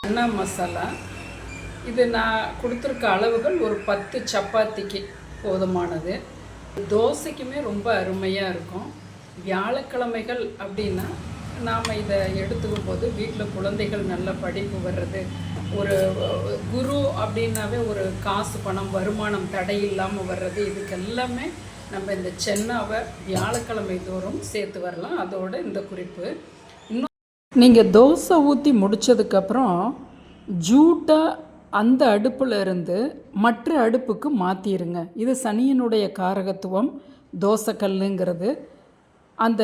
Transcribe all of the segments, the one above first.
சன்னா மசாலா. இது நான் கொடுத்துருக்க அளவுகள் ஒரு 10 சப்பாத்திக்கு போதுமானது. தோசைக்குமே ரொம்ப அருமையாக இருக்கும். வியாழக்கிழமைகள் அப்படின்னா நாம் இதை எடுத்துக்கும் போது வீட்டில் குழந்தைகள் நல்ல படிப்பு வர்றது, ஒரு குரு அப்படின்னாவே ஒரு காசு பணம் வருமானம் தடை இல்லாமல் வர்றது, இதுக்கு எல்லாமே நம்ம இந்த சென்னாவை வியாழக்கிழமை தோறும் சேர்த்து வரலாம். அதோட இந்த குறிப்பு, இன்னும் நீங்கள் தோசை ஊற்றி முடித்ததுக்கப்புறம் ஜூட்டாக அந்த அடுப்பில் இருந்து மற்ற அடுப்புக்கு மாற்றிடுங்க. இது சனியினுடைய காரகத்துவம். தோசைக்கல்லுங்கிறது அந்த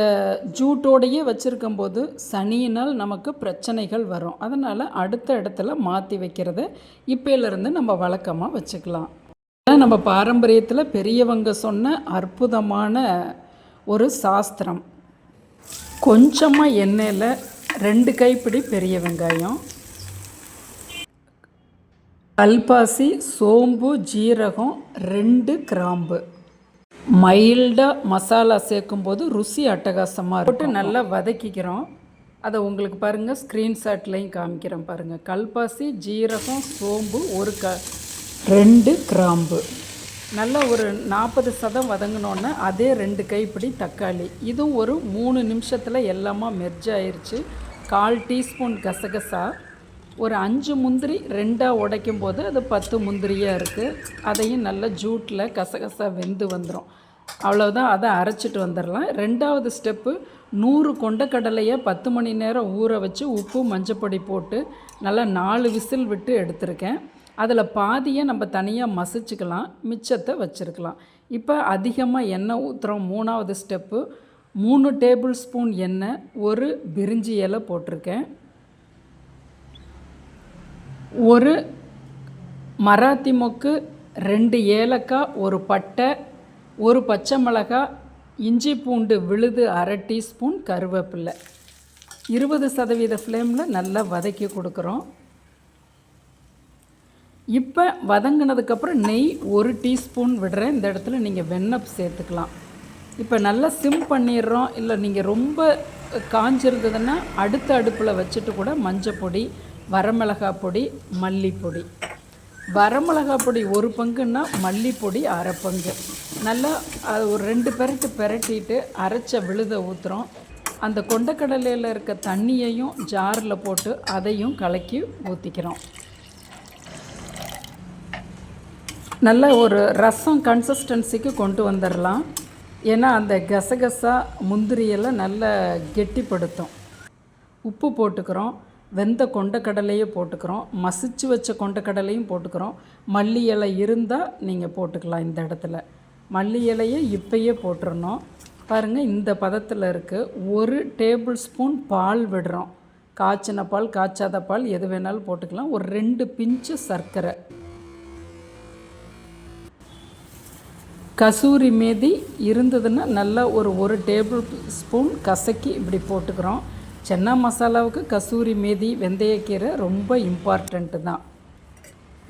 ஜூட்டோடையே வச்சுருக்கும்போது சனியினால் நமக்கு பிரச்சனைகள் வரும். அதனால் அடுத்த இடத்துல மாற்றி வைக்கிறத இப்போலேருந்து நம்ம வழக்கமாக வச்சுக்கலாம். நம்ம பாரம்பரியத்தில் பெரியவங்க சொன்ன அற்புதமான ஒரு சாஸ்திரம். கொஞ்சமாக எண்ணெயில் 2 கைப்பிடி பெரிய வெங்காயம், கல்பாசி, சோம்பு, ஜீரகம், 2 கிராம்பு, மைல்டாக மசாலா சேர்க்கும்போது ருசி அட்டகாசமாக போட்டு நல்லா வதக்கிக்கிறோம். அதை உங்களுக்கு பாருங்கள், ஸ்க்ரீன்ஷாட்லேயும் காமிக்கிறேன் பாருங்கள். கல்பாசி, ஜீரகம், சோம்பு, 2 கிராம்பு நல்லா ஒரு 40% வதங்கினோன்னே அதே 2 கைப்பிடி தக்காளி. இதுவும் ஒரு 3 நிமிஷத்தில் எல்லாமே மெர்ஜ் ஆயிடுச்சு. 1/4 டீஸ்பூன் கசகசா, ஒரு 5 முந்திரி 2ஆக உடைக்கும் போது அது 10 முந்திரியாக இருக்குது. அதையும் நல்லா ஜூட்டில் கசகசா வெந்து வந்துடும். அவ்வளோதான், அதை அரைச்சிட்டு வந்துடலாம். 2வது ஸ்டெப்பு, 100 கொண்டக்கடலையை 10 மணி நேரம் ஊற வச்சு உப்பு மஞ்சப்பொடி போட்டு நல்லா 4 விசில் விட்டு எடுத்திருக்கேன். அதில் பாதியை நம்ம தனியாக மசிச்சுக்கலாம், மிச்சத்தை வச்சுருக்கலாம். இப்போ அதிகமாக எண்ணெய் ஊற்றுறோம். 3வது ஸ்டெப்பு, 3 டேபிள் ஸ்பூன் எண்ணெய், ஒரு பிரிஞ்சி இலை போட்டிருக்கேன், ஒரு மராத்தி மொக்கு, 2 ஏலக்காய், ஒரு பட்டை, ஒரு பச்சை மிளகாய், இஞ்சி பூண்டு விழுது 1/2 டீஸ்பூன், கருவேப்பிலை. 20% ஃப்ளேமில் நல்லா வதக்கி கொடுக்குறோம். இப்போ வதங்கினதுக்கப்புறம் நெய் 1 டீஸ்பூன் விடுறேன். இந்த இடத்துல நீங்கள் வெண்ணெய் சேர்த்துக்கலாம். இப்போ நல்லா சிம் பண்ணிடுறோம். இல்லை நீங்கள் ரொம்ப காஞ்சிருந்ததுன்னா அடுத்த அடுப்பில் வச்சுட்டு கூட மஞ்சள் பொடி, வரமிளகாய் பொடி, மல்லிப்பொடி. வரமிளகாய் பொடி 1 பங்குன்னா மல்லிப்பொடி 1/2 பங்கு. நல்லா அது ஒரு 2 பெரட்டிட்டு அரைச்ச விழுதை ஊற்றுறோம். அந்த கொண்டக்கடலையில் இருக்க தண்ணியையும் ஜாரில் போட்டு அதையும் கலக்கி ஊற்றிக்கிறோம். நல்ல ஒரு ரசம் கன்சிஸ்டன்சிக்கு கொண்டு வந்துடலாம். ஏன்னா அந்த கசகசா முந்திரியெல்லாம் நல்லா கெட்டிப்படுத்தும். உப்பு போட்டுக்கிறோம், வெந்த கொண்டக்கடலையே போட்டுக்கிறோம், மசிச்சு வச்ச கொண்டக்கடலையும் போட்டுக்கிறோம். மல்லி இலை இருந்தால் நீங்கள் போட்டுக்கலாம். இந்த இடத்துல மல்லி இலையை இப்போயே போட்டுறணும். பாருங்கள், இந்த பதத்தில் இருக்குது. 1 டேபிள் ஸ்பூன் பால் விடுறோம். காய்ச்சின பால், காய்ச்சாத பால் எது வேணாலும் போட்டுக்கலாம். ஒரு 2 பிஞ்சு சர்க்கரை, கசூரி மேதி இருந்ததுன்னா நல்லா ஒரு டேபிள் ஸ்பூன் கசக்கி இப்படி போட்டுக்கிறோம். சென்னா மசாலாவுக்கு கசூரி மேதி, வெந்தயக்கீரை ரொம்ப இம்பார்ட்டண்ட்டு தான்.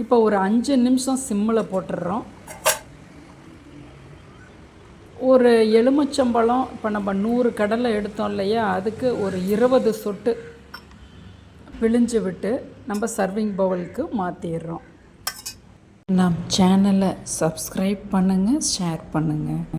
இப்போ ஒரு 5 நிமிஷம் சிம்மில் போட்டுடுறோம். ஒரு எலுமிச்சம்பழம், இப்போ நம்ம 100 கடலை எடுத்தோம் இல்லையா, அதுக்கு ஒரு 20 சொட்டு பிழிஞ்சு விட்டு நம்ம சர்விங் பவுலுக்கு மாற்றிடுறோம். நம் சேனலை சப்ஸ்கிரைப் பண்ணுங்கள், ஷேர் பண்ணுங்கள்.